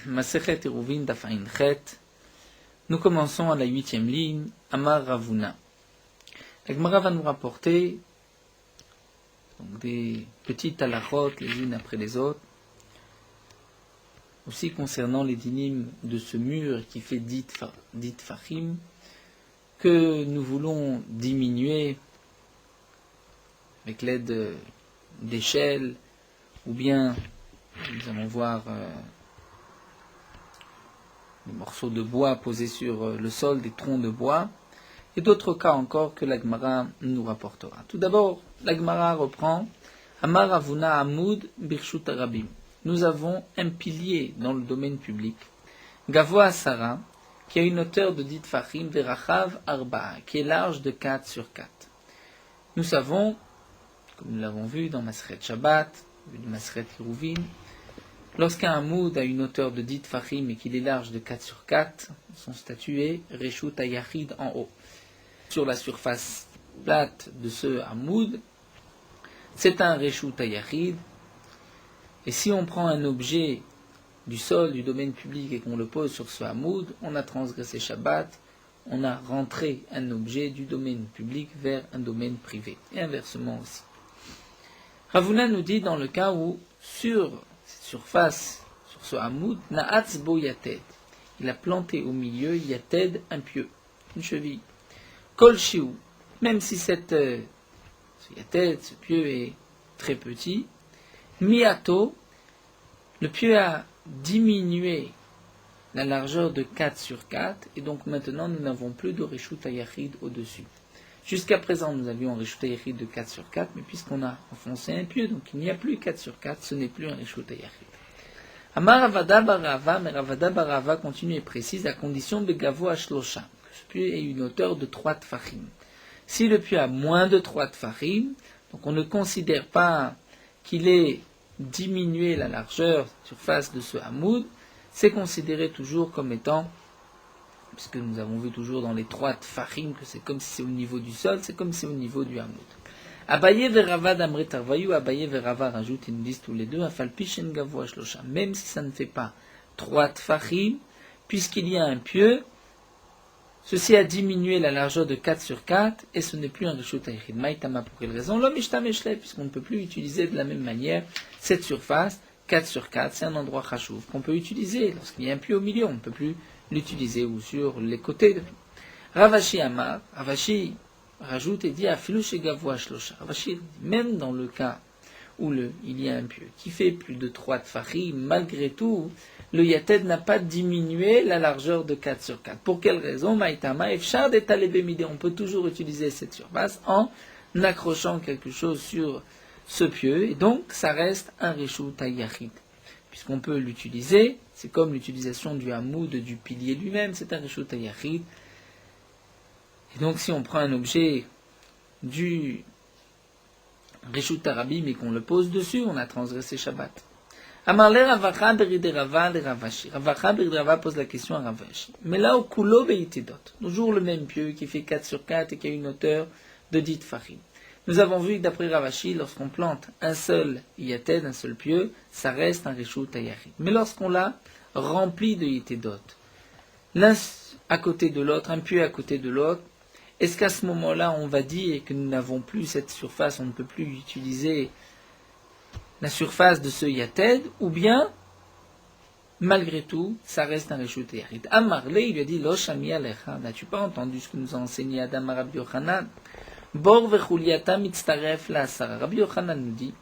Masechet Eruvin Daf Ayin Chet. Nous commençons à la 8e ligne, Amar Ravuna. La Gemara va nous rapporter donc, des petites halachot les unes après les autres, aussi concernant les dinim de ce mur qui fait dit Fahim, que nous voulons diminuer avec l'aide d'échelles, ou bien nous allons voir des morceaux de bois posés sur le sol, des troncs de bois, et d'autres cas encore que la Gemara nous rapportera. Tout d'abord, la Gemara reprend Amar Ravuna Amoud Birshut Arabim. Nous avons un pilier dans le domaine public, Gavoa Sarah, qui a une hauteur de dit Fahim Verachav Arba'a, qui est large de 4 sur 4. Nous savons, comme nous l'avons vu dans Maseret Shabbat, du Maseret Eruvin, lorsqu'un Hamoud a une hauteur de dit Fahim et qu'il est large de 4 sur 4, son statut est Reshut Hayachid en haut. Sur la surface plate de ce Hamoud, c'est un Reshut Hayachid. Et si on prend un objet du sol, du domaine public, et qu'on le pose sur ce Hamoud, on a transgressé Shabbat, on a rentré un objet du domaine public vers un domaine privé. Et inversement aussi. Ravuna nous dit dans le cas où, sur cette surface, sur ce Hamoud, Na'atz bo yated, il a planté au milieu yated, un pieu, une cheville. Kol shiu, même si ce yated, ce pieu est très petit, miato, le pieu a diminué la largeur de 4 sur 4, et donc maintenant nous n'avons plus de Reshut Hayachid au-dessus. Jusqu'à présent nous avions un Reshut Hayachid de 4 sur 4, mais puisqu'on a enfoncé un pieu, donc il n'y a plus 4 sur 4, ce n'est plus un Reshut Hayachid. Amar Ravada Barava, mais Ravada Barava continue et précise à condition de Gavo Ashlosha, que ce pieu ait une hauteur de 3 tfachim. Si le pieu a moins de 3 tfachim, donc on ne considère pas qu'il ait diminué la largeur, surface de ce hamoud, c'est considéré toujours comme étant, puisque nous avons vu toujours dans les 3 tfachim que c'est comme si c'est au niveau du sol, c'est comme si c'est au niveau du hamoud. Abaye verava d'amrit arvayu, Abaye verava rajoute, ils nous disent tous les deux, afalpishen gavo ashlosha, même si ça ne fait pas 3 tfachim, puisqu'il y a un pieu, ceci a diminué la largeur de 4 sur 4, et ce n'est plus un Reshut Hayachid. Maïtama, pour quelle raison? L'homme ishtameshle, puisqu'on ne peut plus utiliser de la même manière cette surface, 4 sur 4, c'est un endroit chachouv qu'on peut utiliser. Lorsqu'il y a un pied au milieu, on ne peut plus l'utiliser, ou sur les côtés. Ravashi Amar, Ravashi rajoute et dit Afilu shegavoa shlosha. Ravashi, même dans le cas où il y a un pieu qui fait plus de 3 tfachim, malgré tout, le yated n'a pas diminué la largeur de 4 sur 4. Pour quelle raison? Maïtama, efshad et talebemide. On peut toujours utiliser cette surface en accrochant quelque chose sur ce pieu, et donc ça reste un Reshut Hayachid. Puisqu'on peut l'utiliser, c'est comme l'utilisation du hamoud, du pilier lui-même, c'est un Reshut Hayachid. Et donc si on prend un objet du Reshut Arabim mais qu'on le pose dessus, on a transgressé Shabbat. Amarle Ravacha beride Rava le Ravashi. Ravacha beride Rava pose la question à Ravashi. Mais là, au kulo beitidot, toujours le même pieu qui fait 4 sur 4 et qui a une hauteur de dit Fahim. Nous avons vu que d'après Ravashi, lorsqu'on plante un seul yated, un seul pieu, ça reste un Reshut Hayachid. Mais lorsqu'on l'a rempli de yitedot, l'un à côté de l'autre, un pieu à côté de l'autre, est-ce qu'à ce moment-là, on va dire que nous n'avons plus cette surface, on ne peut plus utiliser la surface de ce yated, ou bien, malgré tout, ça reste un Reshut Hayachid. Amarle, il lui a dit, Lo shami alecha, n'as-tu pas entendu ce que nous a enseigné Adam Rabbi Yochanan? Bor vechuliata mitztaref la asara. Rabbi Yochanan nous dit,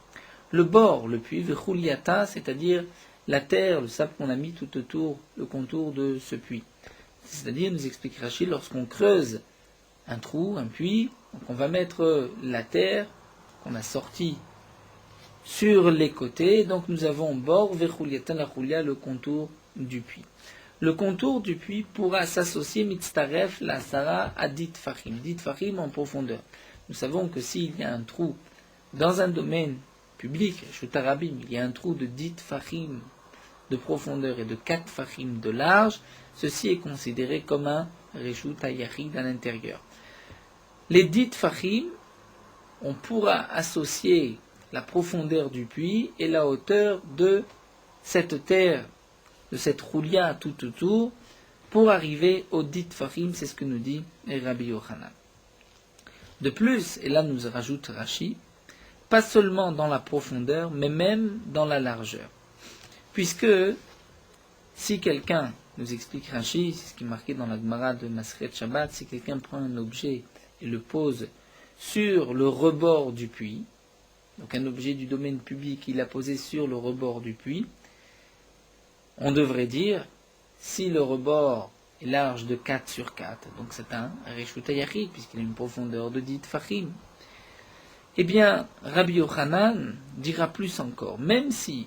le bord, le puits, vechuliata, c'est-à-dire la terre, le sable qu'on a mis tout autour, le contour de ce puits. C'est-à-dire, nous explique Rachid, lorsqu'on creuse un trou, un puits, donc on va mettre la terre qu'on a sortie sur les côtés, donc nous avons bord vechuliata la chulia, le contour du puits. Le contour du puits pourra s'associer mitztaref la asara à dit fahim en profondeur. Nous savons que s'il y a un trou dans un domaine public, Reshut Arabim, il y a un trou de dit fahim de profondeur et de 4 fahim de large, ceci est considéré comme un Reshut Hayachid à l'intérieur. Les dit fahim, on pourra associer la profondeur du puits et la hauteur de cette terre de cette roulia tout autour, pour arriver au dit Tfachim, c'est ce que nous dit Rabbi Yochanan. De plus, et là nous rajoute Rashi, pas seulement dans la profondeur, mais même dans la largeur. Puisque, si quelqu'un, nous explique Rashi, c'est ce qui est marqué dans la Gemara de Maseret Shabbat, si quelqu'un prend un objet et le pose sur le rebord du puits, donc un objet du domaine public, il l'a posé sur le rebord du puits, on devrait dire, si le rebord est large de 4 sur 4, donc c'est un Reshut HaYachid, puisqu'il a une profondeur de 10 Tfachim, eh bien, Rabbi Yochanan dira plus encore, même si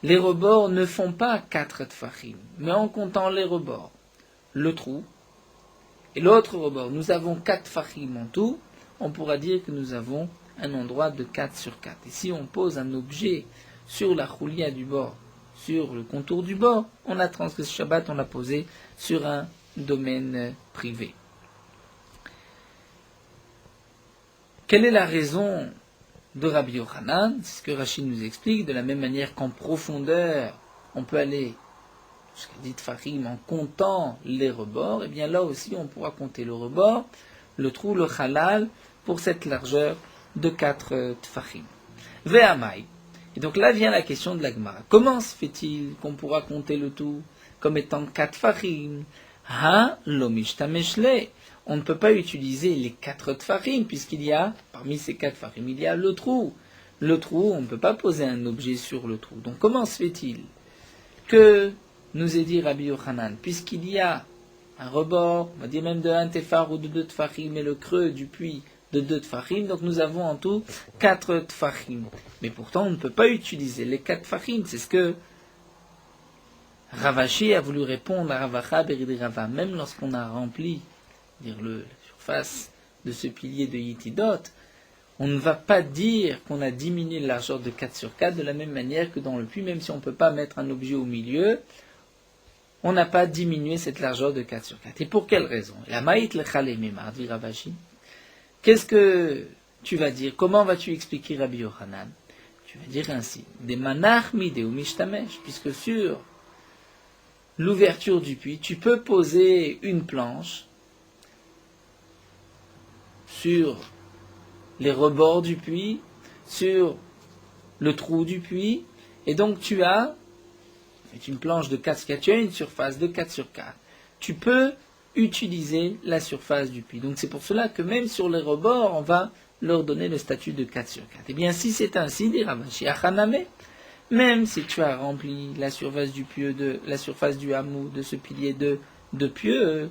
les rebords ne font pas 4 Tfachim, mais en comptant les rebords, le trou et l'autre rebord, nous avons 4 Tfachim en tout, on pourra dire que nous avons un endroit de 4 sur 4. Et si on pose un objet sur la choulia du bord, sur le contour du bord, on a transgressé Shabbat, on l'a posé sur un domaine privé. Quelle est la raison de Rabbi Yochanan? C'est ce que Rachid nous explique, de la même manière qu'en profondeur, on peut aller jusqu'à 10 Tfachim en comptant les rebords, et bien là aussi on pourra compter le rebord, le trou, le halal, pour cette largeur de 4 Tfachim. Ve'amai. Et donc là vient la question de la Gemara. Comment se fait-il qu'on pourra compter le tout comme étant 4 Tfachim? Ha lo mishtameshle. On ne peut pas utiliser les 4 Tfachim, puisqu'il y a, parmi ces 4 Tfachim, il y a le trou. Le trou, on ne peut pas poser un objet sur le trou. Donc comment se fait-il que, nous ait dit Rabbi Yochanan, puisqu'il y a un rebord, on va dire même de 1 Tefar ou de 2 Tfachim, et le creux du puits de 2 Tfachim, donc nous avons en tout 4 Tfachim. Mais pourtant, on ne peut pas utiliser les 4 Tfachim, c'est ce que Ravashi a voulu répondre à Ravacha Beridi Rava, même lorsqu'on a rempli la surface de ce pilier de Yitidot, on ne va pas dire qu'on a diminué la largeur de 4 sur 4 de la même manière que dans le puits, même si on ne peut pas mettre un objet au milieu, on n'a pas diminué cette largeur de 4 sur 4. Et pour quelle raison? La maït lechale memar, dit Ravashi. Qu'est-ce que tu vas dire? Comment vas-tu expliquer Rabbi Yochanan? Tu vas dire ainsi, des manach midé ou mishtamesh, puisque sur l'ouverture du puits, tu peux poser une planche sur les rebords du puits, sur le trou du puits, et donc tu as une planche de 4 sur 4, tu as une surface de 4 sur 4. Tu peux utiliser la surface du puits. Donc c'est pour cela que même sur les rebords, on va leur donner le statut de 4 sur 4. Et bien si c'est ainsi, dit Ravashi Achaname, même si tu as rempli la surface du pieu, la surface du hameau, de ce pilier de pieux,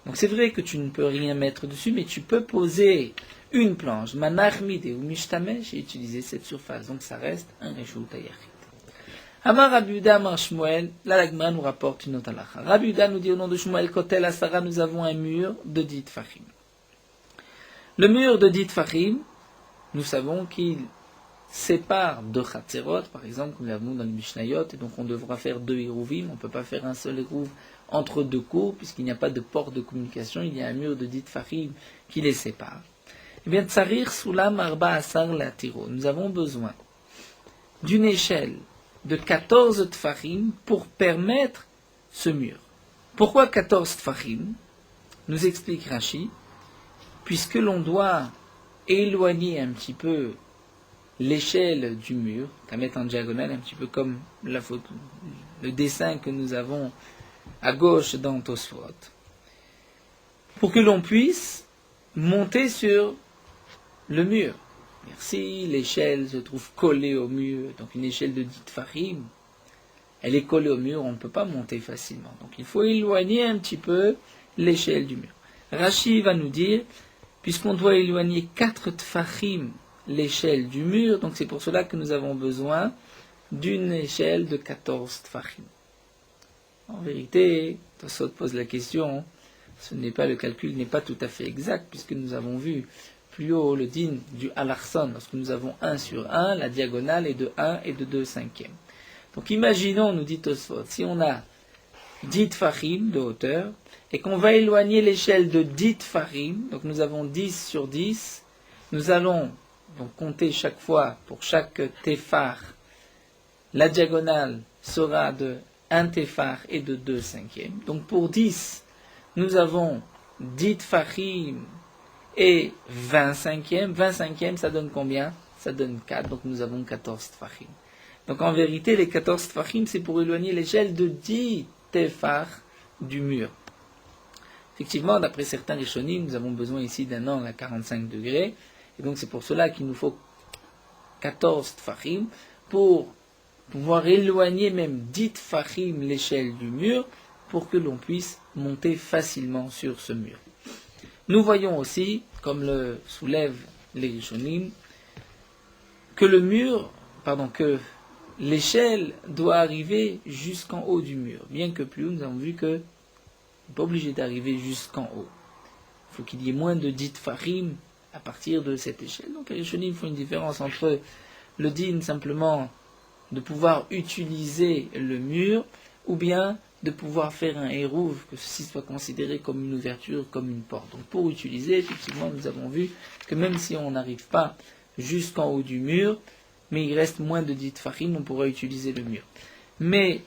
donc c'est vrai que tu ne peux rien mettre dessus, mais tu peux poser une planche, manachmide ou mishtamesh, et utiliser cette surface. Donc ça reste un reshut hayachid. Amar Rabbi Yehuda Amar Shmuel, là la Gemara nous rapporte une autre halakha. Rabbi Yehuda nous dit au nom de Shmuel Kotel Asara, nous avons un mur de 10 Tfachim. Le mur de 10 Tfachim, nous savons qu'il sépare deux Chatzerot, par exemple, comme nous l'avons dans le Mishnayot, et donc on devra faire 2 Hérouvim, on ne peut pas faire un seul Hérouv entre 2 cours, puisqu'il n'y a pas de porte de communication, il y a un mur de 10 Tfachim qui les sépare. Eh bien, Tsarir Sulam Arba Asar Latiro, nous avons besoin d'une échelle de 14 Tfachim pour permettre ce mur. Pourquoi 14 Tfachim? Nous explique Rashi, puisque l'on doit éloigner un petit peu l'échelle du mur, qu'à mettre en diagonale, un petit peu comme la photo, le dessin que nous avons à gauche dans Tosfot, pour que l'on puisse monter sur le mur. Si l'échelle se trouve collée au mur, donc une échelle de 10 Tfachim, elle est collée au mur, on ne peut pas monter facilement. Donc il faut éloigner un petit peu l'échelle du mur. Rashi va nous dire, puisqu'on doit éloigner 4 Tfachim l'échelle du mur, donc c'est pour cela que nous avons besoin d'une échelle de 14 Tfachim. En vérité, Tosot pose la question, le calcul n'est pas tout à fait exact, puisque nous avons vu plus haut le din du Alarson, lorsque nous avons 1 sur 1, la diagonale est de 1 et de 2 cinquièmes. Donc imaginons, nous dit Tosfot, si on a 10 Tfachim de hauteur, et qu'on va éloigner l'échelle de 10 Tfachim, donc nous avons 10 sur 10, nous allons donc compter chaque fois, pour chaque Tefar, la diagonale sera de 1 téphar et de 2 cinquièmes. Donc pour 10, nous avons 10 tfachim et 20 cinquièmes. 20 cinquièmes, ça donne combien? Ça donne 4, donc nous avons 14 tfachim. Donc en vérité, les 14 tfachim, c'est pour éloigner l'échelle de 10 téphar du mur. Effectivement, d'après certains rishonim, nous avons besoin ici d'un angle à 45 degrés. Et donc c'est pour cela qu'il nous faut 14 tfachim pour pouvoir éloigner même 10 tfachim l'échelle du mur pour que l'on puisse monter facilement sur ce mur. Nous voyons aussi, comme le soulèvent les rishonim, que que l'échelle doit arriver jusqu'en haut du mur. Bien que plus haut, nous avons vu que n'est pas obligé d'arriver jusqu'en haut. Il faut qu'il y ait moins de 10 tfachim à partir de cette échelle. Donc les rishonim font une différence entre le din simplement de pouvoir utiliser le mur ou bien de pouvoir faire un hérouv, que ceci soit considéré comme une ouverture, comme une porte. Donc pour utiliser, effectivement, nous avons vu que même si on n'arrive pas jusqu'en haut du mur, mais il reste moins de 10 tfachim, on pourra utiliser le mur. Mais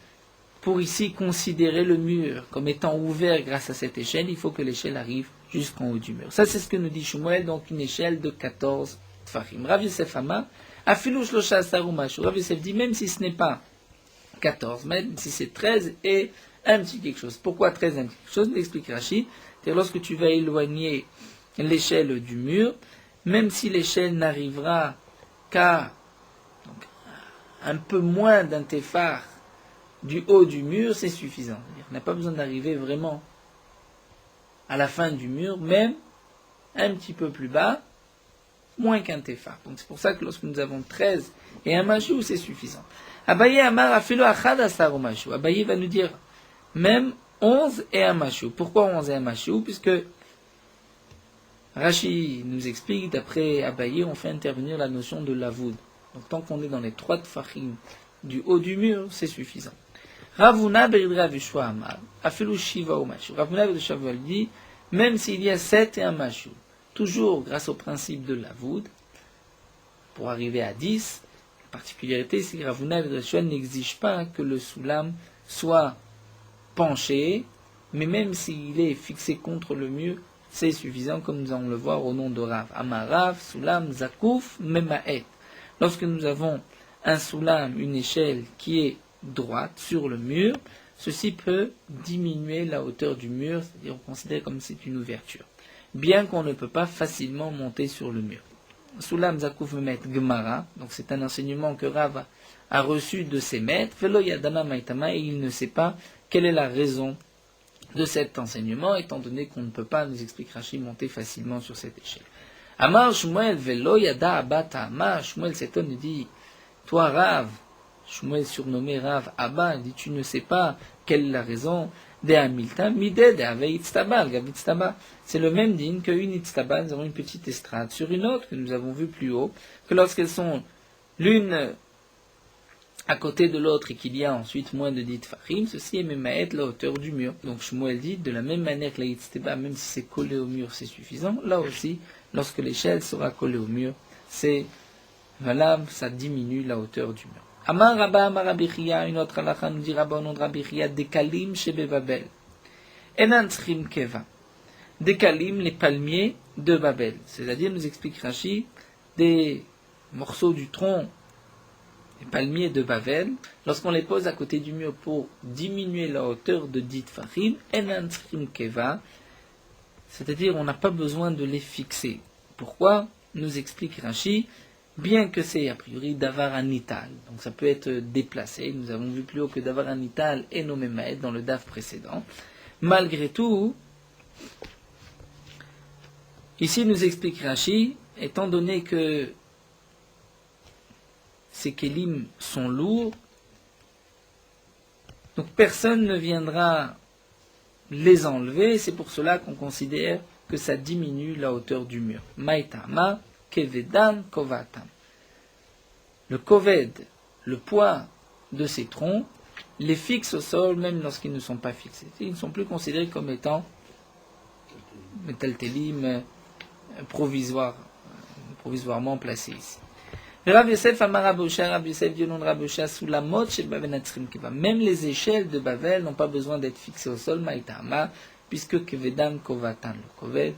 pour ici considérer le mur comme étant ouvert grâce à cette échelle, il faut que l'échelle arrive jusqu'en haut du mur. Ça, c'est ce que nous dit Shmuel, donc une échelle de 14 tfachim. Rav Yosef Amar, Afilu shlosha asar umashu. Rav Yosef dit, même si ce n'est pas 14, même si c'est 13 et un petit quelque chose. Pourquoi 13 et un petit quelque chose? L'explique Rashi. C'est-à-dire lorsque tu vas éloigner l'échelle du mur, même si l'échelle n'arrivera qu'à un peu moins d'un téphar du haut du mur, c'est suffisant. C'est-à-dire, on n'a pas besoin d'arriver vraiment à la fin du mur, même un petit peu plus bas, moins qu'un téphar. Donc c'est pour ça que lorsque nous avons 13 et un machou, c'est suffisant. Abaye Amar Afilo Achad Asar Machou. Abaye va nous dire même 11 et un machou. Pourquoi 11 et un machou? Puisque Rashi nous explique, d'après Abaye, on fait intervenir la notion de lavoud. Donc tant qu'on est dans les 3 tfachim du haut du mur, c'est suffisant. Ravuna Beridra Vishwa Amar Afilo Shiva ou Machou. Ravuna Beridra dit même s'il y a 7 et un machou, toujours grâce au principe de lavoud, pour arriver à 10, la particularité, c'est que Ravuna Beridra n'exige pas que le soulam soit penché, mais même s'il est fixé contre le mur, c'est suffisant, comme nous allons le voir au nom de Rav. Amarav, Soulam, Zakouf, Memaet. Lorsque nous avons un soulam, une échelle qui est droite sur le mur, ceci peut diminuer la hauteur du mur, c'est-à-dire on considère comme c'est une ouverture, bien qu'on ne peut pas facilement monter sur le mur. Soulam, Zakouf, Memaet, Gemara, donc c'est un enseignement que Rav a reçu de ses maîtres, Velo Yadana Maitama, et il ne sait pas quelle est la raison de cet enseignement, étant donné qu'on ne peut pas, nous explique Rashi, monter facilement sur cette échelle. Amar Shmuel velo yada abata Amar, Shmuel s'étonne et dit, toi Rav, Shmuel surnommé Rav Abba, il dit, tu ne sais pas quelle est la raison de Hamilton, midé de Ave Itztaba, c'est le même digne qu'une Itztaba, nous avons une petite estrade sur une autre que nous avons vu plus haut, que lorsqu'elles sont l'une à côté de l'autre et qu'il y a ensuite moins de 10 tfachim, ceci est memaet la hauteur du mur. Donc Shmuel dit, de la même manière que la Yitzteba, même si c'est collé au mur, c'est suffisant, là aussi, lorsque l'échelle sera collée au mur, c'est valable, ça diminue la hauteur du mur. Amar Rabba Amar Rabichia, une autre halakha nous dit Rabba au nom de Rabichia, Dekalim Shebe Babel. Enan Tzrim Keva. Dekalim, les palmiers de Babel. C'est-à-dire, nous explique Rashi, des morceaux du tronc les palmiers de Babel, lorsqu'on les pose à côté du mur pour diminuer la hauteur de 10 tfachim, enan tzrim keva, c'est-à-dire on n'a pas besoin de les fixer. Pourquoi? Nous explique Rashi, bien que c'est a priori davar anital, donc ça peut être déplacé, nous avons vu plus haut que davar anital et nommé maed dans le daf précédent, malgré tout, ici nous explique Rashi, étant donné que ces kélim sont lourds, donc personne ne viendra les enlever, c'est pour cela qu'on considère que ça diminue la hauteur du mur. Maitama, kevedan, kovatam. Le koved, le poids de ces troncs, les fixe au sol même lorsqu'ils ne sont pas fixés. Ils ne sont plus considérés comme étant metaltelim provisoirement placés ici. Et Rav Yosef Amar Rav Osha, Rav Yosef dit au nom de Rav Osha, sous la mode chez Bavel Natsrim Kiva. Même les échelles de Bavel n'ont pas besoin d'être fixées au sol, Maïtama, puisque Kevedam Kovatan, le Koved,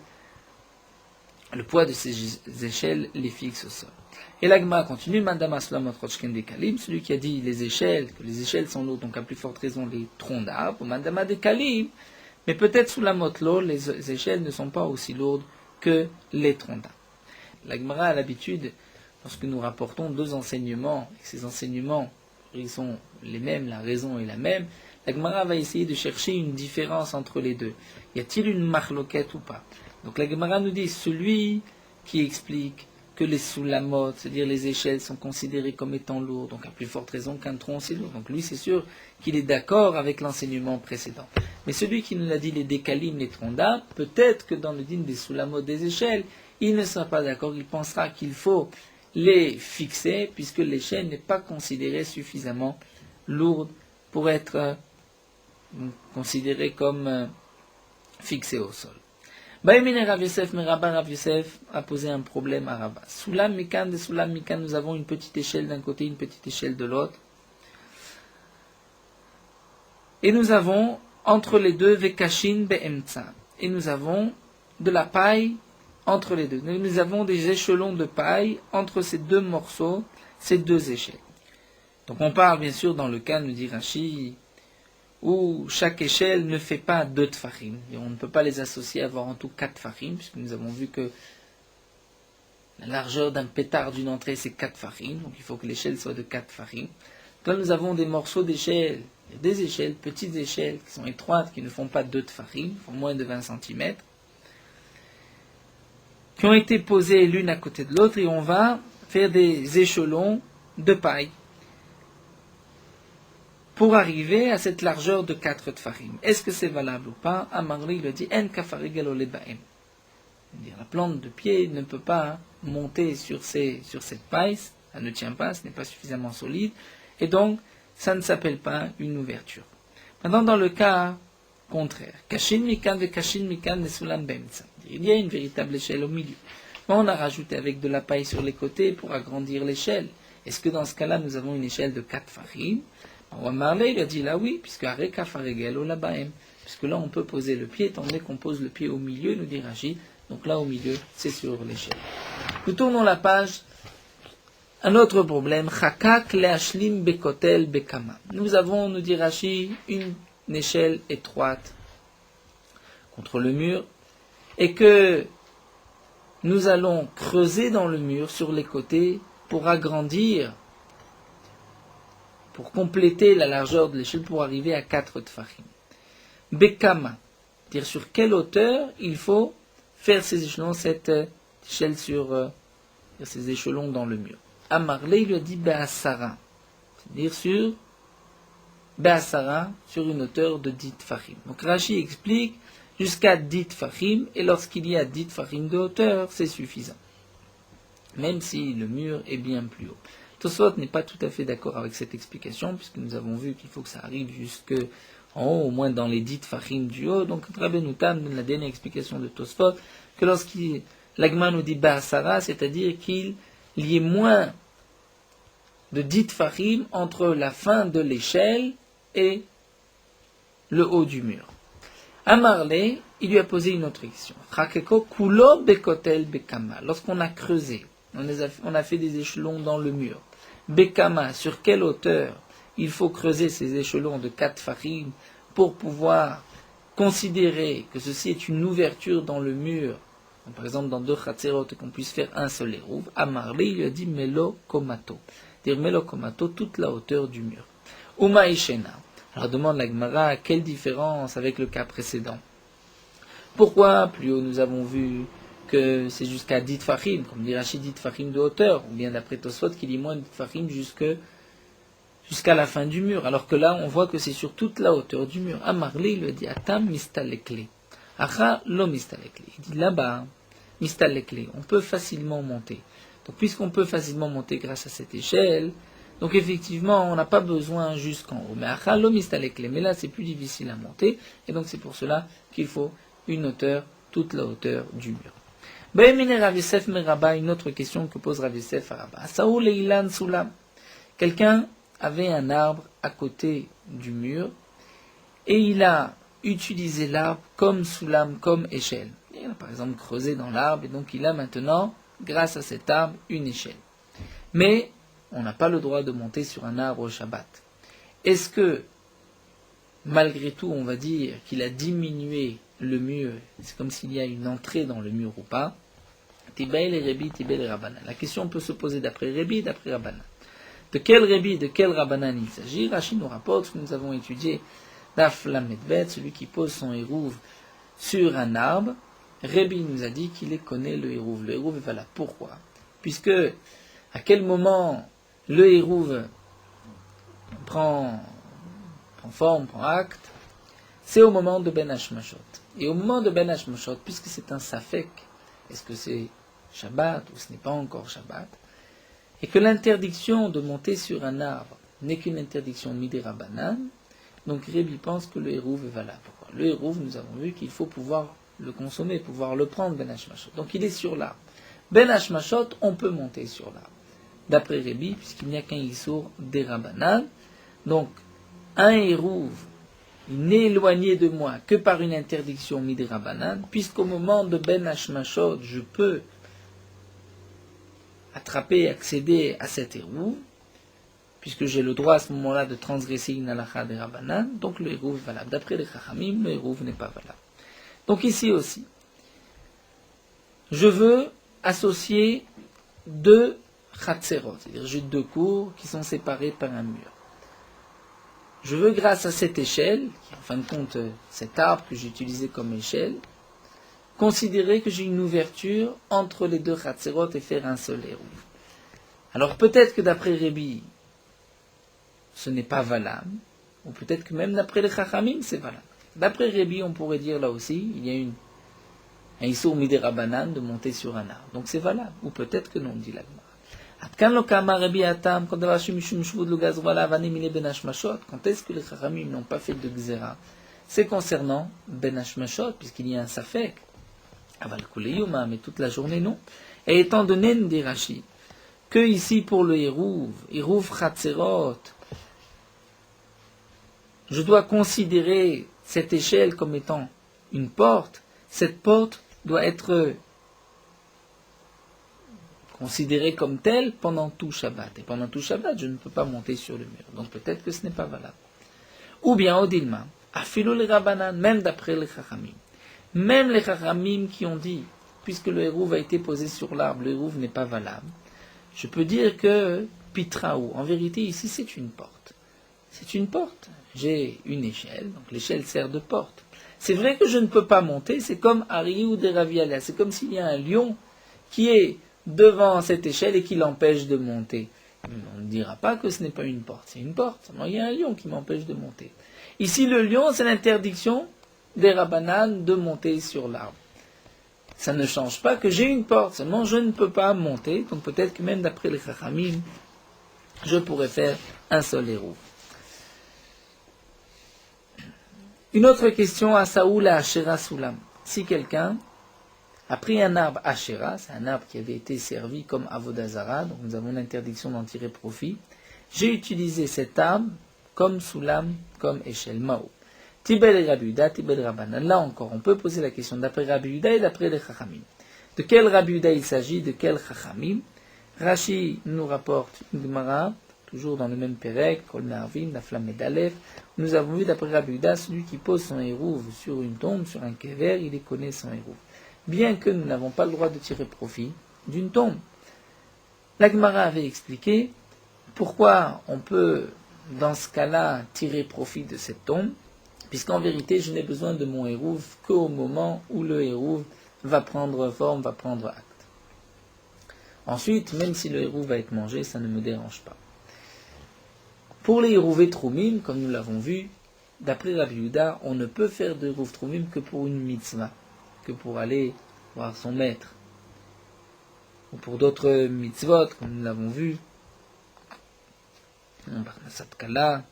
le poids de ces échelles les fixe au sol. Et l'Agma continue, Madame Aslam Rochken des Kalim, celui qui a dit les échelles, que les échelles sont lourdes, donc à plus forte raison les troncs d'arbres, Madame des Kalim, mais peut-être sous la motlo, les échelles ne sont pas aussi lourdes que les troncs d'arbres. L'Agmara a l'habitude, lorsque nous rapportons deux enseignements, et que ces enseignements, ils sont les mêmes, la raison est la même, l'Agmara va essayer de chercher une différence entre les deux. Y a-t-il une marloquette ou pas? Donc la Gemara nous dit, celui qui explique que les soulamot, c'est-à-dire les échelles, sont considérées comme étant lourdes, donc à plus forte raison qu'un tronc c'est lourd. Donc lui, c'est sûr qu'il est d'accord avec l'enseignement précédent. Mais celui qui nous a dit les décalim, les troncs d'arbres, peut-être que dans le dîne des soulamot des échelles, il ne sera pas d'accord, il pensera qu'il faut les fixer, puisque l'échelle n'est pas considérée suffisamment lourde pour être considérée comme fixée au sol. Baïmine Rav Yosef, mais Rav Yosef a posé un problème à Rabba. Soulam Mikan, de Soulam Mikan, nous avons une petite échelle d'un côté, une petite échelle de l'autre. Et nous avons, entre les deux, Vekashin Be'emtsa. Et nous avons de la paille entre les deux. Nous avons des échelons de paille entre ces deux morceaux, ces deux échelles. Donc on parle bien sûr dans le cas, nous dit Rashi, où chaque échelle ne fait pas 2 tfarim. Et on ne peut pas les associer à avoir en tout 4 tfarim, puisque nous avons vu que la largeur d'un pétard d'une entrée, c'est 4 tfarim, donc il faut que l'échelle soit de 4 tfarim. Quand nous avons des morceaux d'échelle, des échelles, petites échelles, qui sont étroites, qui ne font pas 2 tfarim, font moins de 20 cm, qui ont été posées l'une à côté de l'autre, et on va faire des échelons de paille pour arriver à cette largeur de 4 tfarim. Est-ce que c'est valable ou pas? Amarli le dit, en kafarigel olebaem. La plante de pied ne peut pas monter sur cette paille, ça ne tient pas, ce n'est pas suffisamment solide, et donc ça ne s'appelle pas une ouverture. Maintenant, dans le cas contraire, kashin mikan ve kashin mikan de sulam bemtsa. Il y a une véritable échelle au milieu. Mais on a rajouté avec de la paille sur les côtés pour agrandir l'échelle. Est-ce que dans ce cas-là, nous avons une échelle de 4 farim? Marley, il a dit là oui, puisque areka faregel ou labaem, puisque là on peut poser le pied, étant donné qu'on pose le pied au milieu, nous dit Rashi, donc là au milieu, c'est sur l'échelle. Nous tournons la page. Un autre problème, chakak leashlim bekotel bekama. Nous avons, nous dit Rashi, une échelle étroite contre le mur, et que nous allons creuser dans le mur sur les côtés pour agrandir, pour compléter la largeur de l'échelle pour arriver à 4 tfarim. Bekama, dire sur quelle hauteur il faut faire ces échelons, cette échelle sur ces échelons dans le mur. Amarle, il lui a dit Be'asara, c'est-à-dire sur Be'asara, sur une hauteur de 10 tfarim. Donc Rashi explique jusqu'à 10 tfarim, et lorsqu'il y a 10 tfarim de hauteur, c'est suffisant. Même si le mur est bien plus haut. Tosfot n'est pas tout à fait d'accord avec cette explication, puisque nous avons vu qu'il faut que ça arrive jusque en haut, au moins dans les 10 tfarim du haut. Donc Rabbi Noutam donne la dernière explication de Tosfot, que l'Agma nous dit Ba'asara, c'est-à-dire qu'il y ait moins de 10 tfarim entre la fin de l'échelle et le haut du mur. Amarle, il lui a posé une autre question. Chakeko kulo bekotel bekama. Lorsqu'on a creusé, on a fait des échelons dans le mur. Bekama, sur quelle hauteur il faut creuser ces échelons de 4 farim pour pouvoir considérer que ceci est une ouverture dans le mur, par exemple dans 2 chatzerot, qu'on puisse faire un seul érouve. Amarle, il lui a dit melo komato, dire melo komato, toute la hauteur du mur. Uma ishena. Alors demande la Gemara, quelle différence avec le cas précédent? Pourquoi plus haut nous avons vu que c'est jusqu'à 10 tfarim, comme dit Rashi 10 tfarim de hauteur, ou bien d'après Tosfot qu'il y a moins de tfarim jusqu'à la fin du mur, alors que là on voit que c'est sur toute la hauteur du mur. Amarle, il lui dit Atam mistalekle. Acha lo mistalekle. Il dit là-bas, mistalekle, on peut facilement monter. Donc puisqu'on peut facilement monter grâce à cette échelle, donc effectivement on n'a pas besoin jusqu'en haut. Mais acha lo mistalekle, mais là c'est plus difficile à monter, et donc c'est pour cela qu'il faut une hauteur, toute la hauteur du mur. Be'emine Rav Yosef me Rabba, une autre question que pose Rav Yosef à Rabba. Saoul et Ilan Soulam. Quelqu'un avait un arbre à côté du mur et il a utilisé l'arbre comme soulam, comme échelle. Il a par exemple creusé dans l'arbre et donc il a maintenant, grâce à cet arbre, une échelle. Mais on n'a pas le droit de monter sur un arbre au Shabbat. Est-ce que, malgré tout, on va dire qu'il a diminué le mur, c'est comme s'il y a une entrée dans le mur ou pas? Tibel et Rebi, Tibel et Rabbanan. La question peut se poser d'après Rebi et d'après Rabbanan. De quel Rebi, de quel Rabbanan il s'agit? Rashi nous rapporte ce que nous avons étudié Daf Lamedbet, celui qui pose son hérouve sur un arbre. Rebi nous a dit qu'il connaît le hérouve. Le hérouve est valable. Pourquoi? Puisque, à quel moment le hérouve prend forme, prend acte? C'est au moment de Ben Hashmashot. Et au moment de Ben Hashmashot, puisque c'est un safek, est-ce que c'est Shabbat ou ce n'est pas encore Shabbat, et que l'interdiction de monter sur un arbre n'est qu'une interdiction midé Rabbanan, donc Rébi pense que le hérouve est valable. Pourquoi? Le hérouve, nous avons vu qu'il faut pouvoir le consommer, pouvoir le prendre, Ben Hashmashot. Donc il est sur l'arbre. Ben Hashmashot, on peut monter sur l'arbre. D'après Rébi, puisqu'il n'y a qu'un Issour des Rabbanan, donc un hérouve, il n'est éloigné de moi que par une interdiction midé Rabbanan, puisqu'au moment de Ben Hashmashot, je peux attraper, accéder à cet hérouve, puisque j'ai le droit à ce moment-là de transgresser une halakha des Rabbanan, donc le hérouve est valable. D'après les Chachamim, le hérouve n'est pas valable. Donc ici aussi, je veux associer deux chatzerot, c'est-à-dire j'ai deux cours qui sont séparés par un mur. Je veux, grâce à cette échelle, qui est en fin de compte cet arbre que j'ai utilisé comme échelle, considérer que j'ai une ouverture entre les deux chatzerot et faire un seul hérouve. Alors peut-être que d'après Rébi, ce n'est pas valable, ou peut-être que même d'après les Chachamim, c'est valable. D'après Rébi, on pourrait dire là aussi, il y a un Issour midé Rabbanan de monter sur un arbre. Donc c'est valable, ou peut-être que non, dit l'Agmara. Quand est-ce que les Chachamim n'ont pas fait de Gzera? C'est concernant Ben Hashmashot, puisqu'il y a un Safek. Aval Kuleyuma, mais toute la journée non. Et étant donné, nous dit Rashi, que ici pour le Hérouv Chatzerot, je dois considérer cette échelle comme étant une porte. Cette porte doit être considérée comme telle pendant tout Shabbat. Et pendant tout Shabbat, je ne peux pas monter sur le mur. Donc peut-être que ce n'est pas valable. Ou bien, Odilma, Afilo les Rabbanan, même d'après les Chachamim. Même les Chachamim qui ont dit, puisque le hérouve a été posé sur l'arbre, le hérouve n'est pas valable. Je peux dire que Pitraou, en vérité, ici, c'est une porte. C'est une porte. J'ai une échelle, donc l'échelle sert de porte. C'est vrai que je ne peux pas monter, c'est comme Ariou de Ravialia. C'est comme s'il y a un lion qui est devant cette échelle et qui l'empêche de monter. On ne dira pas que ce n'est pas une porte, c'est une porte. Seulement, il y a un lion qui m'empêche de monter. Ici, le lion, c'est l'interdiction des Rabbanan de monter sur l'arbre. Ça ne change pas que j'ai une porte, seulement je ne peux pas monter, donc peut-être que même d'après les Chachamim, je pourrais faire un seul héros. Une autre question à Saoul à Asherah Soulam. Si quelqu'un a pris un arbre Asherah, c'est un arbre qui avait été servi comme Avodazara, donc nous avons l'interdiction d'en tirer profit, j'ai utilisé cet arbre comme Soulam, comme échelle Mao. Tibel et Rabbi Yuda, Tibel Rabbanan. Là encore, on peut poser la question d'après Rabbi Yuda et d'après les Chachamim. De quel Rabbi Yuda il s'agit, de quel Chachamim? Rashi nous rapporte une Gemara, toujours dans le même Pérec, Kol Me'arvim, la flamme d'Aleph. Nous avons vu d'après Rabbi Yuda, celui qui pose son hérouve sur une tombe, sur un kever, il connaît son hérouve. Bien que nous n'avons pas le droit de tirer profit d'une tombe. La Gemara avait expliqué pourquoi on peut, dans ce cas-là, tirer profit de cette tombe, puisqu'en vérité, je n'ai besoin de mon hérouve qu'au moment où le hérouve va prendre forme, va prendre acte. Ensuite, même si le hérouve va être mangé, ça ne me dérange pas. Pour les hérouves troumim, comme nous l'avons vu, d'après Rabbi Yuda, on ne peut faire de hérouve troumim que pour une mitzvah, que pour aller voir son maître. Ou pour d'autres mitzvot, comme nous l'avons vu, Parnasat Kala.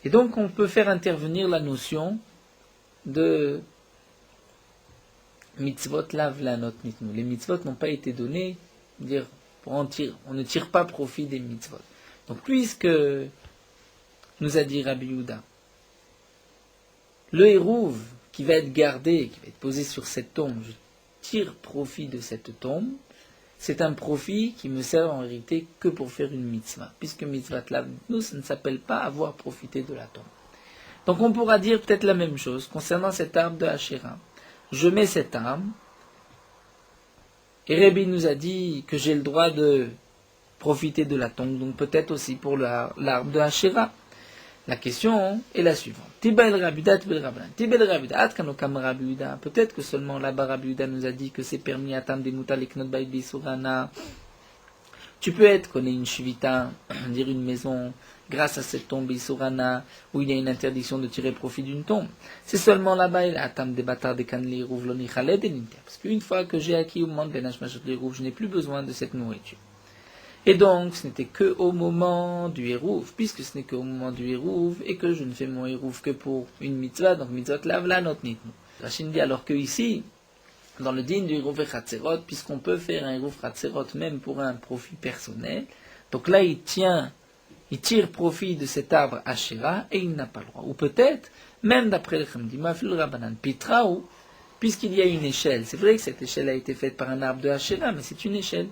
Et donc on peut faire intervenir la notion de mitzvot lav lanot nitnu. Les mitzvot n'ont pas été donnés, dire, on ne tire pas profit des mitzvot. Donc, puisque, nous a dit Rabbi Yehuda, le hérouv qui va être gardé, qui va être posé sur cette tombe, je tire profit de cette tombe, c'est un profit qui me sert en vérité que pour faire une mitzvah. Puisque mitzvah lav nitnu, ça ne s'appelle pas avoir profité de la tombe. Donc on pourra dire peut-être la même chose concernant cet arbre de Asherah. Je mets cet arbre, et Rabbi nous a dit que j'ai le droit de profiter de la tombe, donc peut-être aussi pour l'arbre de Asherah. La question est la suivante. Tibel Rabuda, Kanokam Rabuda. Peut-être que seulement là-bas Rabuda nous a dit que c'est permis à Tam des Moutaleknot Baïbi Surana. Tu peux être qu'on ait une shvita, dire une maison, grâce à cette tombe Isurana, où il y a une interdiction de tirer profit d'une tombe. C'est seulement là-bas, il Atam des Batar des Kanli Rouv Loni Khaled et Ninter. Parce qu'une fois que j'ai acquis au moment de Benash Machot les Rouv, je n'ai plus besoin de cette nourriture. Et donc, ce n'était que au moment du Hérouv, puisque ce n'est qu'au moment du Hérouv, et que je ne fais mon Hérouv que pour une mitzvah, donc mitzvot lav la not nitnu. Rachid dit alors que ici, dans le din du Hérouv et Chatzerot, puisqu'on peut faire un Hérouv Chatzerot même pour un profit personnel, donc là il tire profit de cet arbre Asherah, et il n'a pas le droit. Ou peut-être, même d'après le Chamdima, Fil Rabbanan Pitraou, puisqu'il y a une échelle. C'est vrai que cette échelle a été faite par un arbre de Asherah, mais c'est une échelle.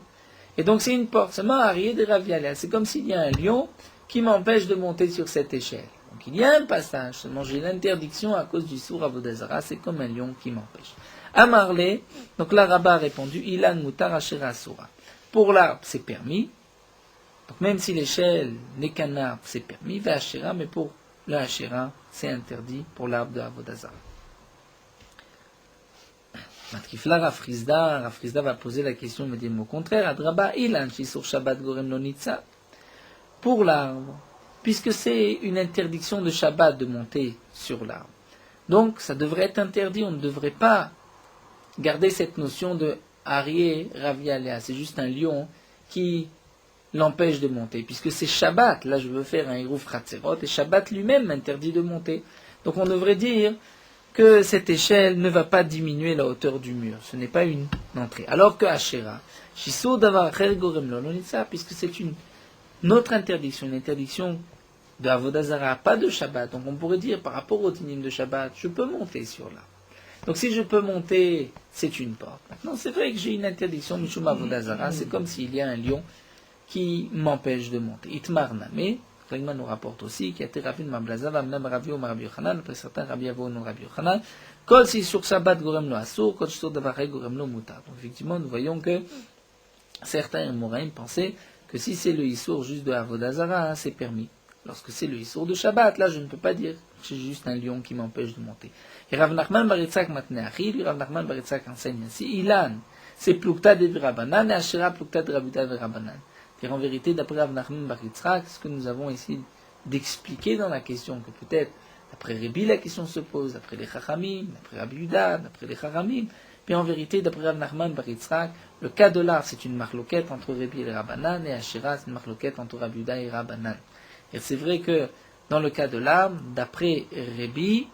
Et donc c'est une porte, c'est comme s'il y a un lion qui m'empêche de monter sur cette échelle. Donc il y a un passage, seulement j'ai l'interdiction à cause du sourd Avodazara, c'est comme un lion qui m'empêche. Amarle, donc là Rabbah a répondu, Ilan Mutar Asherah Sura. Pour l'arbre c'est permis, donc même si l'échelle n'est qu'un arbre c'est permis, va Asherah, mais pour le Asherah c'est interdit pour l'arbre de Avodazara. Matkifla Rafrizda va poser la question, me dit au contraire, Adraba ilan sur Shabbat gorem lonitza. Pour l'arbre, puisque c'est une interdiction de Shabbat de monter sur l'arbre. Donc ça devrait être interdit, on ne devrait pas garder cette notion de Arié Ravialea, c'est juste un lion qui l'empêche de monter, puisque c'est Shabbat, là je veux faire un Hérouf Chatzerot, et Shabbat lui-même m'interdit de monter. Donc on devrait dire que cette échelle ne va pas diminuer la hauteur du mur. Ce n'est pas une entrée. Alors que Asherah, Shiso Davar Cher Gorem Lolonitza, puisque c'est une autre interdiction, une interdiction de Avodazara, pas de Shabbat. Donc on pourrait dire, par rapport au dinim de Shabbat, je peux monter sur là. Donc si je peux monter, c'est une porte. Maintenant, c'est vrai que j'ai une interdiction, Mishum Avodazara, c'est comme s'il y a un lion qui m'empêche de monter. Itmar Name, Klagman nous rapporte aussi qu'il y a été Ravin Mablaza, Vamnam Ravi ou Rabbi Yochanan, après certains Rabbi Avo ou Rabbi Yochanan, Kol si sur Shabbat Gorem lo Asur, Kol sur Davaré Gorem lo Mutar. Donc effectivement, nous voyons que certains Moraïm pensaient que si c'est le Issour juste de Avodazara, c'est permis. Lorsque c'est le Issour de Shabbat, là je ne peux pas dire que c'est juste un lion qui m'empêche de monter. Et Rav Nachman Baritzak Matneachi, lui Rav Nachman Baritzak enseigne ainsi, Ilan, c'est Plukta de Virabanan et Asherah Plukta de Rabuta Virabanan. En vérité, d'après Rav Nachman bar Yitzhak, ce que nous avons essayé d'expliquer dans la question, que peut-être, d'après Rébi, la question se pose, d'après les Chachamim, d'après Rabbi Yuda, d'après les Chachamim, puis en vérité, d'après Rav Nachman bar Yitzhak, le cas de l'arbre, c'est une marloquette entre Rébi et Rabbanan, et Asherah, c'est une marloquette entre Rabbi Yuda et Rabbanan. Et c'est vrai que, dans le cas de l'arbre, d'après Rébi,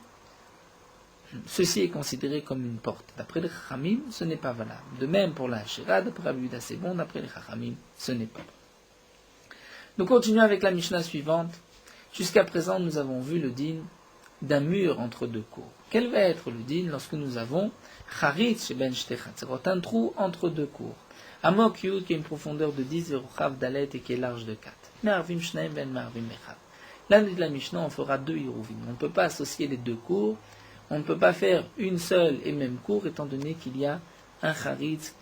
ceci est considéré comme une porte. D'après les Chachamim, ce n'est pas valable. De même pour la Asherah, d'après Rabbi Yuda, c'est bon, d'après les Chachamim, ce n'est pas bon. Nous continuons avec la Mishnah suivante. Jusqu'à présent, nous avons vu le din d'un mur entre deux cours. Quel va être le din lorsque nous avons Charitz ben Shtechat, un trou entre deux cours. Amok Yud qui a une profondeur de 10 Verochav Dalet et qui est large de 4. Me'arvim Shnaim ben Me'arvim Mechav. Là, de la Mishnah, on fera deux Hiruvim. On ne peut pas associer les deux cours. On ne peut pas faire une seule et même cour étant donné qu'il y a un Charitz,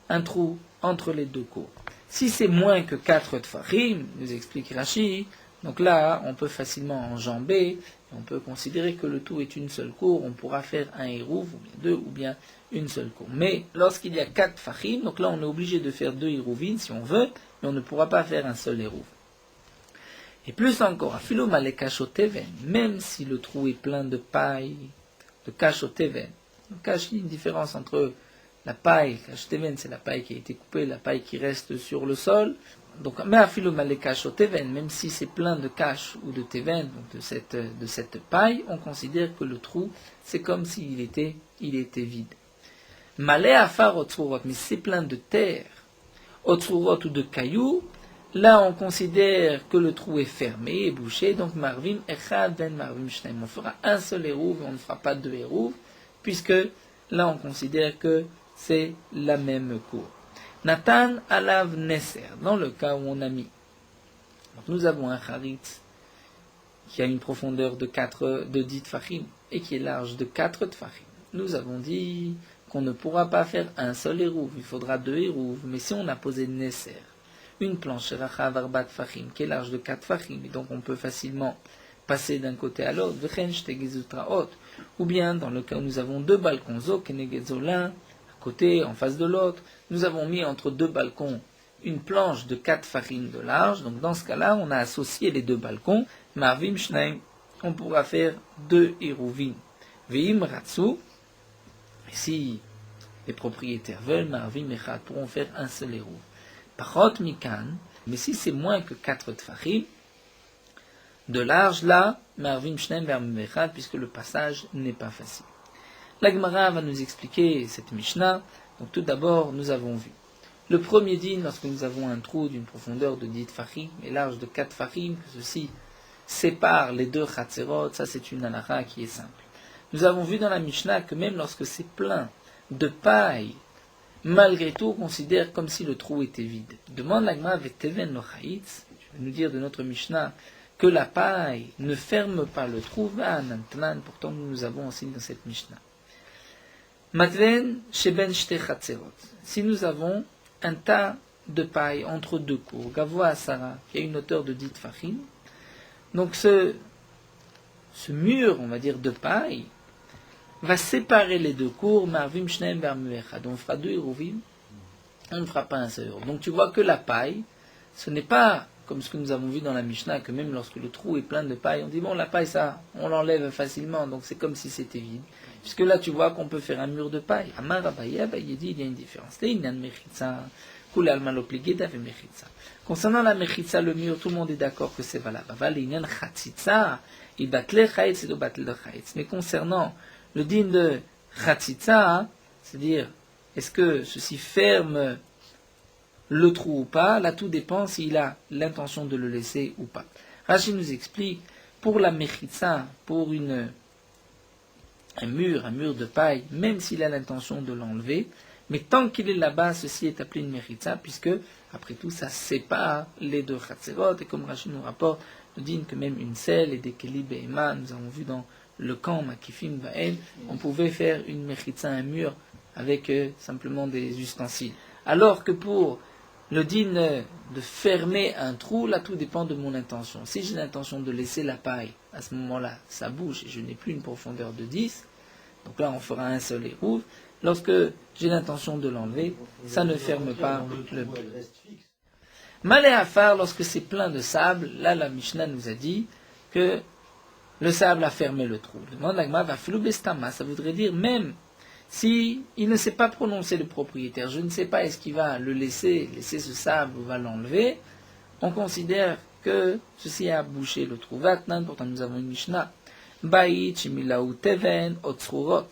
un trou entre les deux cours. Si c'est moins que 4 tfachim, nous explique Rashi, donc là, on peut facilement enjamber, on peut considérer que le tout est une seule cour, on pourra faire un hérouv, ou bien deux, ou bien une seule cour. Mais lorsqu'il y a 4 tfachim, donc là on est obligé de faire 2 hérouvines si on veut, mais on ne pourra pas faire un seul hérouv. Et plus encore, afilo malekashoteven, même si le trou est plein de paille, de kashoteven, donc il y a une différence entre la paille, kashoteven c'est la paille qui a été coupée, la paille qui reste sur le sol. Donc, même si c'est plein de cache ou de teven, donc de cette paille, on considère que le trou, c'est comme s'il était vide. Malé afar otzurot, mais c'est plein de terre, otzurot ou de cailloux, là on considère que le trou est fermé et bouché, donc marvim echad ben marvim shneim. On fera un seul hérouve, on ne fera pas deux hérouves, puisque là on considère que c'est la même cour. Nathan alav neser, dans le cas où on a mis. Donc nous avons un charitz qui a une profondeur de 10 tfachim et qui est large de 4 tfachim. Nous avons dit qu'on ne pourra pas faire un seul hérouve, il faudra deux hérouves. Mais si on a posé neser, une planche rachav arba tfachim qui est large de 4 tfachim, et donc on peut facilement passer d'un côté à l'autre, ou bien dans le cas où nous avons deux balcons, l'un à côté, en face de l'autre, nous avons mis entre deux balcons une planche de 4 farines de large, donc dans ce cas-là, on a associé les deux balcons, marvim shneim, on pourra faire deux héruvim. Veim ratsu, et si les propriétaires veulent, marvim echad, pourront faire un seul hérouv. Parot mikan, mais si c'est moins que 4 tfachim de large, là, marvim shneim vermim echad, puisque le passage n'est pas facile. La Gemara va nous expliquer cette Mishnah. Donc tout d'abord, nous avons vu le premier din, lorsque nous avons un trou d'une profondeur de 10 tfachim et large de 4 tfachim, que ceci sépare les deux chatzerot, ça c'est une halakha qui est simple. Nous avons vu dans la Mishnah que même lorsque c'est plein de paille, malgré tout, on considère comme si le trou était vide. Demande la Gemara veteven lo chayitz, je vais nous dire de notre Mishnah que la paille ne ferme pas le trou, pourtant nous avons enseigné dans cette Mishnah. Matven sheben shte chatzerot. Si nous avons un tas de paille entre deux cours, Gavoa Asara, qui a une hauteur de 10 tfachim, donc ce mur, on va dire, de paille, va séparer les deux cours, marvim shneim vermu echad. On fera deux héruvim, on ne fera pas un seul hérouv. Donc tu vois que la paille, ce n'est pas comme ce que nous avons vu dans la Mishnah, que même lorsque le trou est plein de paille, on dit bon, la paille, ça, on l'enlève facilement, donc c'est comme si c'était vide. Puisque là, tu vois qu'on peut faire un mur de paille. Amar Abaye, Abaye dit, il y a une différence. Concernant la mechitza, le mur, tout le monde est d'accord que c'est valable. Mais concernant le din de chatzitza, c'est-à-dire, est-ce que ceci ferme le trou ou pas, là tout dépend s'il a l'intention de le laisser ou pas. Rashi nous explique, pour la mechitza, pour un mur de paille, même s'il a l'intention de l'enlever, mais tant qu'il est là-bas, ceci est appelé une mechitza, puisque, après tout, ça sépare les deux chatzerot, et comme Rashi nous rapporte, nous dit que même une selle et des keli behema, nous avons vu dans le camp Makifim Ba'el, on pouvait faire une mechitza, un mur, avec simplement des ustensiles. Alors que pour le din de fermer un trou, là tout dépend de mon intention. Si j'ai l'intention de laisser la paille, à ce moment-là, ça bouge et je n'ai plus une profondeur de 10, donc là on fera un seul hérouve. Lorsque j'ai l'intention de l'enlever, ça ne ferme pas le mur. Malé afar, lorsque c'est plein de sable, là la Mishnah nous a dit que le sable a fermé le trou. Le monde d'Agma va floubestama, ça voudrait dire même si il ne sait pas prononcer le propriétaire, je ne sais pas est-ce qu'il va le laisser ce sable ou va l'enlever, on considère que ceci a bouché le trou. Vatnan, pourtant nous avons une Mishnah. Baït, shemilaou teven, otzrurot.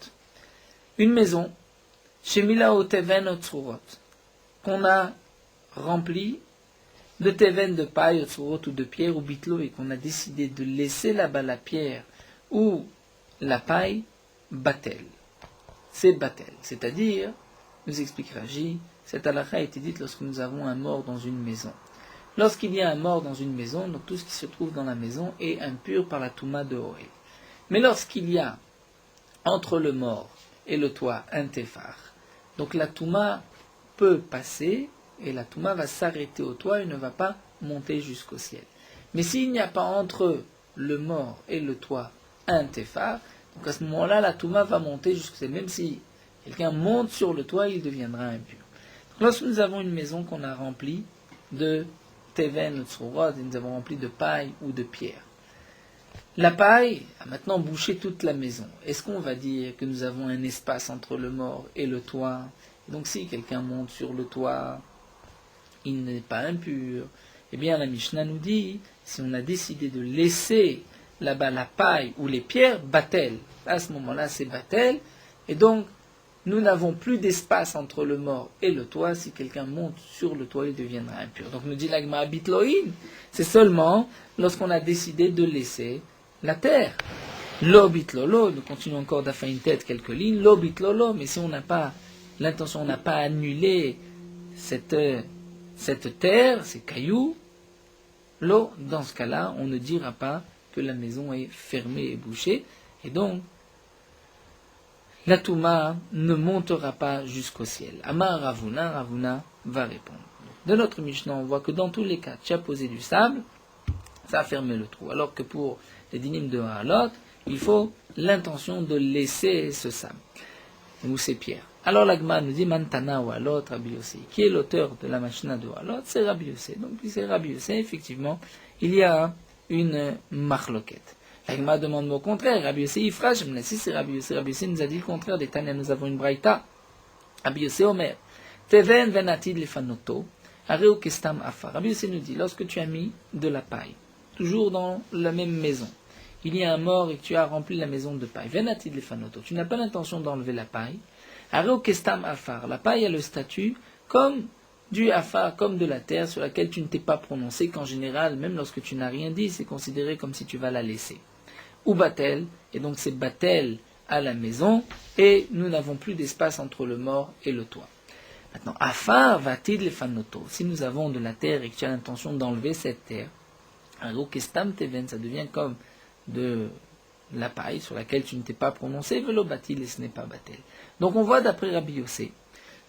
Une maison, shemilaou teven, otzrurot, qu'on a remplie de teven de paille, otzrurot ou de pierre ou bitlo, et qu'on a décidé de laisser là-bas la pierre ou la paille, batel. C'est batel. C'est-à-dire, nous explique Raji, cette halakha a été dite lorsque nous avons un mort dans une maison. Lorsqu'il y a un mort dans une maison, donc tout ce qui se trouve dans la maison est impur par la touma de Ohel. Mais lorsqu'il y a entre le mort et le toit un tefar, donc la touma peut passer et la touma va s'arrêter au toit et ne va pas monter jusqu'au ciel. Mais s'il n'y a pas entre le mort et le toit un tefar, donc à ce moment-là, la touma va monter jusqu'au ciel. Même si quelqu'un monte sur le toit, il deviendra impur. Donc, lorsque nous avons une maison qu'on a remplie de teven ou tzrurot, et nous avons rempli de paille ou de pierre, la paille a maintenant bouché toute la maison. Est-ce qu'on va dire que nous avons un espace entre le mort et le toit? Donc si quelqu'un monte sur le toit, il n'est pas impur. Eh bien la Mishnah nous dit, si on a décidé de laisser là-bas la paille ou les pierres, batel. À ce moment-là, c'est batel. Et donc, nous n'avons plus d'espace entre le mort et le toit. Si quelqu'un monte sur le toit, il deviendra impur. Donc nous dit la Gemara bitloïn, c'est seulement lorsqu'on a décidé de laisser la terre. Lo bitlolo, nous continuons encore d'affaire une tête quelques lignes. Lo bitlolo, mais si on n'a pas l'intention, on n'a pas annulé cette terre, ces cailloux, l'eau, dans ce cas-là, on ne dira pas que la maison est fermée et bouchée, et donc la Touma ne montera pas jusqu'au ciel. Amar Ravuna, Ravuna va répondre. De notre Mishnah, on voit que dans tous les cas, tu as posé du sable, ça a fermé le trou. Alors que pour les dynimes de Halot, il faut l'intention de laisser ce sable, ou ces pierres. Alors l'Agma nous dit Mantana ou Halot, Rabbi Yossé. Qui est l'auteur de la Mishnah de Halot? C'est Rabbi Yossé. Donc, puis c'est Rabbi Yossé, effectivement, il y a une marloquette. L'Agma demande au contraire, Rabbi Yossé Ifra, je me laisse, c'est Rabbi Yossé. Rabbi Yossé nous a dit le contraire des Tanya, nous avons une braïta. Rabbi Yossé Omer, Teven venatid lefanoto, areo kestam afa. Rabbi Yossé nous dit, lorsque tu as mis de la paille, toujours dans la même maison, il y a un mort et que tu as rempli la maison de paille, venatid lefanoto, tu n'as pas l'intention d'enlever la paille, areo kestam afar, la paille a le statut comme du afar, comme de la terre sur laquelle tu ne t'es pas prononcé, qu'en général, même lorsque tu n'as rien dit, c'est considéré comme si tu vas la laisser. Ou batel, et donc c'est batel à la maison, et nous n'avons plus d'espace entre le mort et le toit. Maintenant, afar va-t-il les fanoto. Si nous avons de la terre et que tu as l'intention d'enlever cette terre, alors kestam teven, ça devient comme de la paille sur laquelle tu ne t'es pas prononcé, velo batil, et ce n'est pas batel. Donc on voit d'après Rabbi Yossé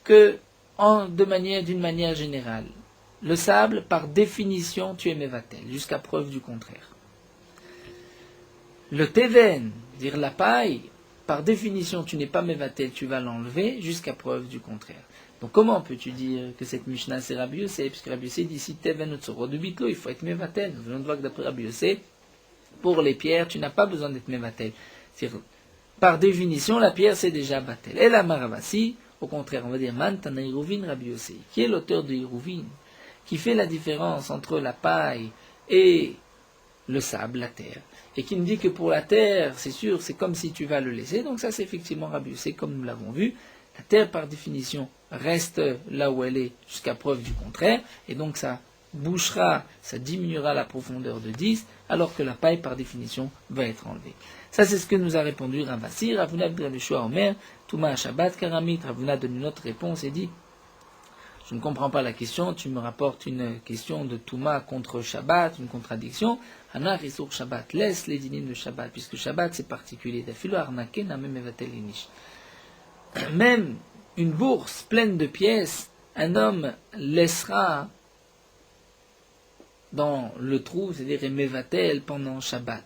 que d'une manière générale, le sable, par définition, tu es mevatel, jusqu'à preuve du contraire. Le teven, dire la paille, par définition, tu n'es pas mevatel, tu vas l'enlever, jusqu'à preuve du contraire. Donc comment peux-tu dire que cette Mishnah c'est Rabbi Yossé, puisque Rabbi Yossé dit si teven ou tsoro de bitlo, il faut être mevatel. Nous venons de voir que d'après Rabbi Yossé, pour les pierres, tu n'as pas besoin d'être mevatel. Par définition, la pierre c'est déjà batel. Et la maravasi, au contraire, on va dire Mantana Hiruvin Rabbi Yossé, qui est l'auteur de Hiruvin, qui fait la différence entre la paille et le sable, la terre, et qui nous dit que pour la terre, c'est sûr, c'est comme si tu vas le laisser. Donc ça, c'est effectivement Rabbi Yossé, comme nous l'avons vu. La terre, par définition, reste là où elle est jusqu'à preuve du contraire, et donc ça bouchera, ça diminuera la profondeur de 10, alors que la paille, par définition, va être enlevée. Ça, c'est ce que nous a répondu Ravasi. Ravuna Abdelchoua Omer, Touma Shabbat, Karamit. Ravuna donne une autre réponse et dit je ne comprends pas la question, tu me rapportes une question de Touma contre Shabbat, une contradiction. Hana Risur Shabbat, laisse les dynimes de Shabbat, puisque Shabbat c'est particulier. Même une bourse pleine de pièces, un homme laissera dans le trou, c'est-à-dire Emevatel pendant Shabbat.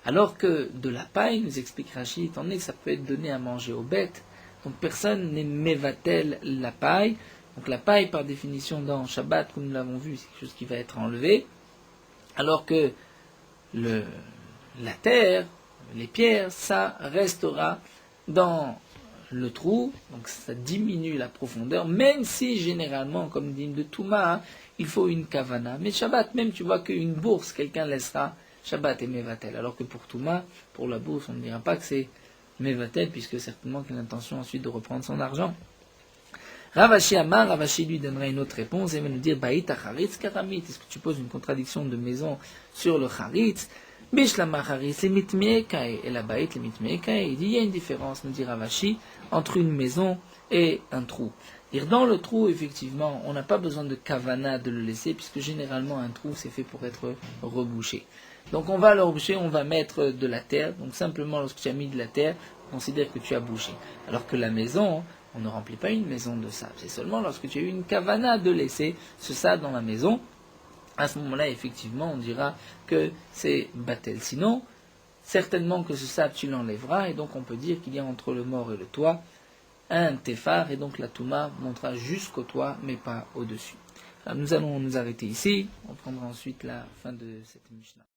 Alors que de la paille, nous explique Rachid, étant donné que ça peut être donné à manger aux bêtes, donc personne n'est Mevatel la paille. Donc la paille, par définition, dans Shabbat, comme nous l'avons vu, c'est quelque chose qui va être enlevé, alors que la terre, les pierres, ça restera dans le trou, donc ça diminue la profondeur, même si généralement, comme dit de Touma, il faut une kavana. Mais Shabbat, même tu vois qu'une bourse, quelqu'un laissera Shabbat et Mevatel, alors que pour Touma, pour la bourse, on ne dira pas que c'est Mevatel, puisque certainement qu'il a l'intention ensuite de reprendre son argent. Ravashi Amar, Ravashi lui donnera une autre réponse, et va nous dire Baït Haritz Karamit. Est-ce que tu poses une contradiction de maison sur le Haritz? Bishlama Haritz, les mitmekai, et la Baït, les mitmekai. Il dit il y a une différence, nous dit Ravashi, entre une maison et un trou. Dans le trou, effectivement, on n'a pas besoin de kavana de le laisser, puisque généralement un trou c'est fait pour être rebouché. Donc on va le reboucher, on va mettre de la terre. Donc simplement lorsque tu as mis de la terre, on considère que tu as bouché. Alors que la maison, on ne remplit pas une maison de sable. C'est seulement lorsque tu as eu une kavana de laisser ce sable dans la maison. À ce moment-là, effectivement, on dira que c'est batel. Sinon, certainement que ce sable, tu l'enlèveras. Et donc, on peut dire qu'il y a entre le mort et le toit un téphar. Et donc, la touma montera jusqu'au toit, mais pas au-dessus. Alors, nous allons nous arrêter ici. On prendra ensuite la fin de cette Mishnah.